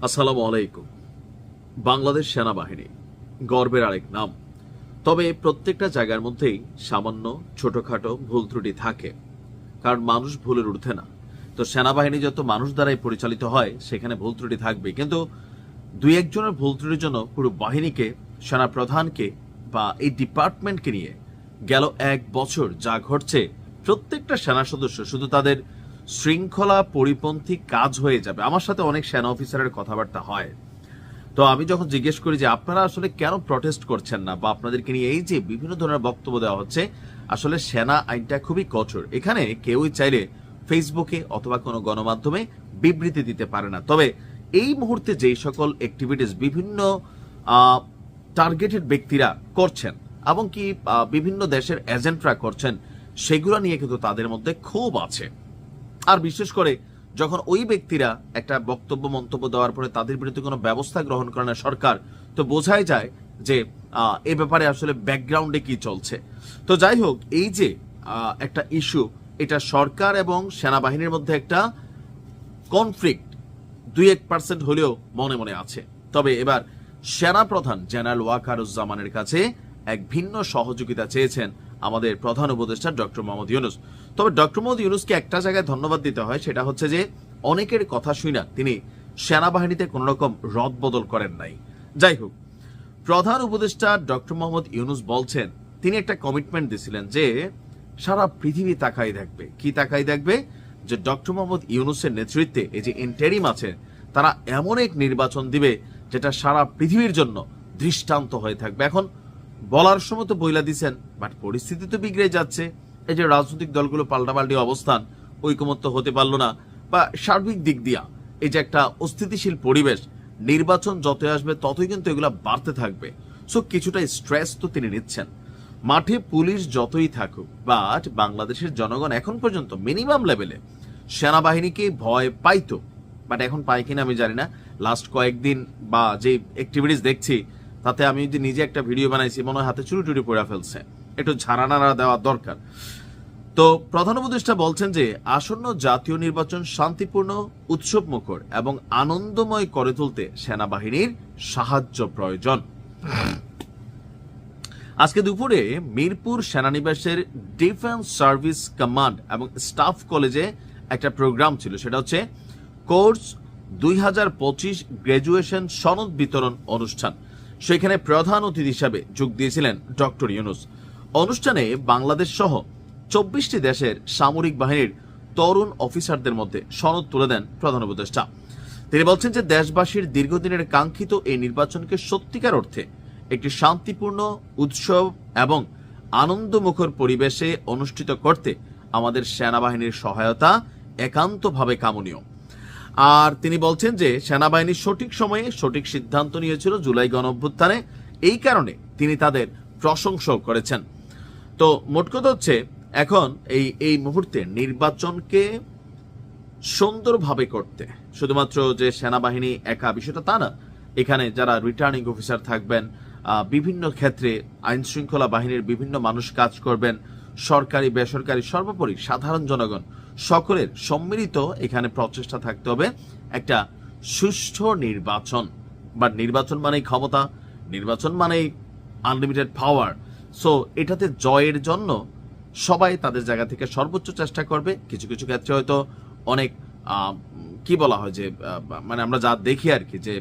আসসালামু আলাইকুম। বাংলাদেশ সেনাবাহিনী গর্বের আরেক নাম। তবে প্রত্যেকটা জায়গার মধ্যেই সামান্য ছোটখাটো ভুল ত্রুটি থাকে, কারণ মানুষ ভুলের ঊর্ধ্বে না। তো সেনাবাহিনী যত মানুষ দ্বারাই পরিচালিত হয় সেখানে ভুল ত্রুটি থাকবে, কিন্তু দুই একজনের ভুল ত্রুটির জন্য পুরো বাহিনীকে, সেনা প্রধানকে বা এই ডিপার্টমেন্টকে নিয়ে গেল এক বছর যা ঘটছে, প্রত্যেকটা সেনা সদস্য শুধু তাদের শৃঙ্খলা পরিপন্থী কাজ হয়ে যাবে। আমার সাথে অনেক সেনা অফিসারের কথাবার্তা হয়, তো আমি যখন জিজ্ঞেস করি যে আপনারা আসলে কেন প্রটেস্ট করছেন না বা আপনাদেরকে নিয়ে এই যে বিভিন্ন ধরনের বক্তব্য দেওয়া হচ্ছে, আসলে সেনা আইনটা খুবই কঠোর। এখানে কেউই চাইলে ফেসবুকে অথবা কোনো গণমাধ্যমে বিবৃতি দিতে পারে না। তবে এই মুহূর্তে যেই সকল অ্যাক্টিভিটিস বিভিন্ন টার্গেটেড ব্যক্তিরা করছেন এবং কি বিভিন্ন দেশের এজেন্টরা করছেন, সেগুলো নিয়ে কিন্তু তাদের মধ্যে ক্ষোভ আছে। আর বিশেষ করে যখন ওই ব্যক্তিরা একটা বক্তব্য মন্তব্য দেওয়ার পরে তাদের বিরুদ্ধে কোনো ব্যবস্থা গ্রহণ করে না সরকার, তো বোঝাই যায় যে এ ব্যাপারে আসলে ব্যাকগ্রাউন্ডে কি চলছে। তো যাই হোক, এই যে একটা ইস্যু, এটা সরকার এবং সেনাবাহিনীর মধ্যে একটা কনফ্লিক্ট 2-1% হলেও মনে মনে আছে। তবে এবার সেনা প্রধান জেনারেল ওয়াকারুজ্জামানের কাছে এক ভিন্ন সহযোগিতা চেয়েছেন আমাদের প্রধান উপদেষ্টা ডক্টর মোহাম্মদ ইউনূস। তবে ডক্টর মোহাম্মদ ইউনূসকে একটা জায়গায় ধন্যবাদ দিতে হয়, সেটা হচ্ছে যে অনেকের কথা শুনে তিনি সেনাবাহিনীতে কোন রকম রদবদল করেন নাই। যাই হোক, প্রধান উপদেষ্টা ডক্টর মোহাম্মদ ইউনূস বলছেন, তিনি একটা কমিটমেন্ট দিয়েছিলেন যে সারা পৃথিবী তাকাই দেখবে। কি তাকাই দেখবে? যে ডক্টর মোহাম্মদ ইউনূসের নেতৃত্বে এই যে ইন্টারিম আছে, তারা এমন এক নির্বাচন দিবে যেটা সারা পৃথিবীর জন্য দৃষ্টান্ত হয়ে থাকবে। এখন বলার সময় তো বইলা দিচ্ছেন, বাট পরিস্থিতি তো বিগড়ে যাচ্ছে। এই যে রাজনৈতিক দলগুলো পাল্টাপাল্টি অবস্থান, ঐকমত্য হতে পারলো না, বা সার্বিক দিক দিয়া এই যে একটা অস্থিতিশীল পরিবেশ, নির্বাচন যত আসবে ততই কিন্তু এগুলা বাড়তে থাকবে। সো কিছুটা স্ট্রেস তো তিনি নিচ্ছেন। মাঠে পুলিশ যতই থাকুক, বাট বাংলাদেশের জনগণ এখন পর্যন্ত মিনিমাম লেভেলে সেনাবাহিনীকে ভয় পাইতো, বাট এখন পাই কিনা আমি জানি না। লাস্ট কয়েকদিন বা যে অ্যাক্টিভিটিস দেখছি, তাতে আমি যে নিজে একটা ভিডিও বানাইছি, মনে হয় হাতে চুরি টুরি পড়ে ফেলছে, একটু ঝাড়ানাড়া দেওয়া দরকার। তো প্রধান উপদেষ্টা বলছেন যে আসন্ন জাতীয় নির্বাচন শান্তিপূর্ণ, উৎসব মুখর এবং আনন্দময় করে তুলতে সেনাবাহিনীর সাহায্য প্রয়োজন। আজকে দুপুরে মিরপুর সেনানিবাসের ডিফেন্স সার্ভিস কমান্ড এবং স্টাফ কলেজে একটা প্রোগ্রাম ছিল, সেটা হচ্ছে কোর্স 2025 গ্রাজুয়েশন সনদ বিতরণ অনুষ্ঠান। সেখানে প্রধান অতিথি হিসাবে যোগ দিয়েছিলেন ডক্টর ইউনূস। অনুষ্ঠানে বাংলাদেশ সহ 24টি দেশের সামরিক বাহিনীর তরুণ অফিসারদের মধ্যে সনদ তুলে দেন প্রধান উপদেষ্টা। তিনি বলছেন যে দেশবাসীর দীর্ঘদিনের কাঙ্ক্ষিত এই নির্বাচনকে সত্যিকার অর্থে একটি শান্তিপূর্ণ, উৎসব এবং আনন্দমুখর পরিবেশে অনুষ্ঠিত করতে আমাদের সেনাবাহিনীর সহায়তা একান্তভাবে কামনীয়। আর তিনি বলছেন যে সেনাবাহিনী সঠিক সময়ে সঠিক সিদ্ধান্ত নিয়েছিল জুলাই গণঅভ্যুত্থানে, এই কারণে তিনি তাদের প্রশংসাও করেছেন। তো মোট কথা হচ্ছে, এখন এই মুহূর্তে নির্বাচনকে সুন্দরভাবে করতে শুধুমাত্র যে সেনাবাহিনী একা বিষয়টা তা না, এখানে যারা রিটার্নিং অফিসার থাকবেন, বিভিন্ন ক্ষেত্রে আইন শৃঙ্খলা বাহিনীর বিভিন্ন মানুষ কাজ করবেন, সরকারি বেসরকারি সর্বোপরি সাধারণ জনগণ সকলের সম্মিলিত এখানে প্রচেষ্টা থাকতে হবে একটা সুষ্ঠু নির্বাচন। বা নির্বাচন মানেই ক্ষমতা, নির্বাচন মানেই আনলিমিটেড পাওয়ার। সো এটাতে জয়ের জন্য সবাই তাদের জায়গা থেকে সর্বোচ্চ চেষ্টা করবে। কিছু কিছু ক্ষেত্রে হয়তো অনেক কি বলা হয় যে মানে আমরা যা দেখি আর কি, যে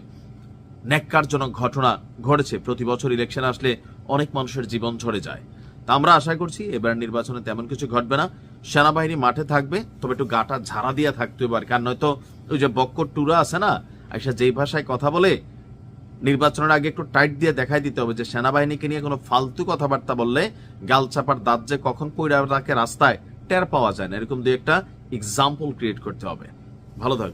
ন্যাক্কারজনক ঘটনা ঘটেছে। প্রতি বছর ইলেকশন আসলে অনেক মানুষের জীবন ঝরে যায়। তা আমরা আশা করছি এবার নির্বাচনে তেমন কিছু ঘটবে না। সেনাবাহিনী মাঠে থাকবে, তবে একটু গাটা ঝাড়া দিয়া থাকতে হবে, কারণ নয়তো ওই যে বক্কর টুরা আছে না, আইসা যেই ভাষায় কথা বলে, নির্বাচনের আগে একটু টাইট দিয়ে দেখাই দিতে হবে যে সেনাবাহিনীকে নিয়ে কোনো ফালতু কথাবার্তা বললে গাল চাপার দাঁত যে কখন পইড়া রাখে রাস্তায় টের পাওয়া যায় না। এরকম দিয়ে একটা এক্সাম্পল ক্রিয়েট করতে হবে। ভালো থাকো।